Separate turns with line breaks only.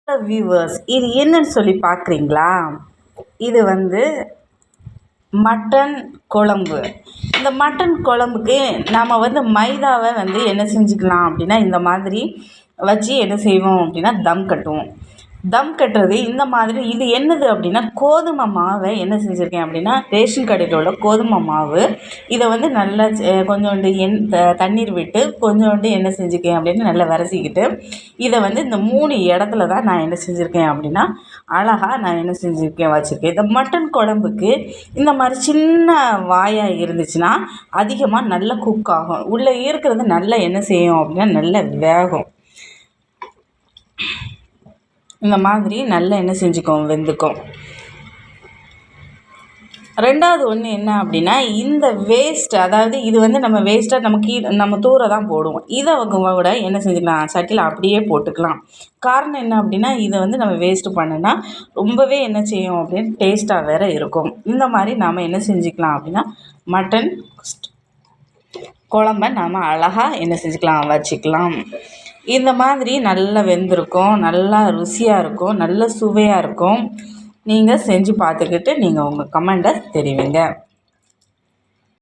Viewers, இது என்னன்னு சொல்லி பார்க்குறீங்களா? இது வந்து மட்டன் குழம்பு. இந்த மட்டன் குழம்புக்கு நாம் வந்து மைதாவை வந்து என்ன செஞ்சுக்கலாம் அப்படின்னா, இந்த மாதிரி வச்சு என்ன செய்வோம் அப்படின்னா தம் கட்டுவோம். தம் கட்டுறது இந்த மாதிரி. இது என்னது அப்படின்னா, கோதுமை மாவை என்ன செஞ்சுருக்கேன் அப்படின்னா, ரேஷன் கடையில் உள்ள கோதுமை மாவு. இதை வந்து நல்லா கொஞ்சோண்டு தண்ணீர் விட்டு கொஞ்சோண்டு என்ன செஞ்சுருக்கேன் அப்படின்னா நல்லா விரசிக்கிட்டு, இதை வந்து இந்த 3 இடத்துல தான் நான் என்ன செஞ்சுருக்கேன் அப்படின்னா அழகாக நான் என்ன செஞ்சுருக்கேன் வச்சுருக்கேன். இந்த மட்டன் குழம்புக்கு இந்த மாதிரி சின்ன வாயாக இருந்துச்சுன்னா அதிகமாக நல்லா குக் ஆகும். உள்ளே இருக்கிறது நல்லா என்ன செய்யும் அப்படின்னா நல்லா வேகும். இந்த மாதிரி நல்லா என்ன செஞ்சுக்கும், வெந்துக்கும். ரெண்டாவது ஒன்று என்ன அப்படின்னா, இந்த வேஸ்ட்டு, அதாவது இது வந்து நம்ம வேஸ்ட்டாக நம்ம தூர தான் போடுவோம். இதை கூட என்ன செஞ்சுக்கலாம், சட்டியில் அப்படியே போட்டுக்கலாம். காரணம் என்ன அப்படின்னா, இதை வந்து நம்ம வேஸ்ட்டு பண்ணுனா ரொம்பவே என்ன செய்யும் அப்படின்னு டேஸ்ட்டாக வேறு இருக்கும். இந்த மாதிரி நாம் என்ன செஞ்சுக்கலாம் அப்படின்னா, மட்டன் குழம்ப நாம் அழகாக என்ன செஞ்சுக்கலாம், வச்சுக்கலாம். இந்த மாதிரி நல்லா வெந்திருக்கும், நல்லா ருசியாக இருக்கும், நல்ல சுவையாக இருக்கும். நீங்கள் செஞ்சு பார்த்துக்கிட்டு நீங்கள் உங்கள் கமெண்ட்டை தெரிவிங்க.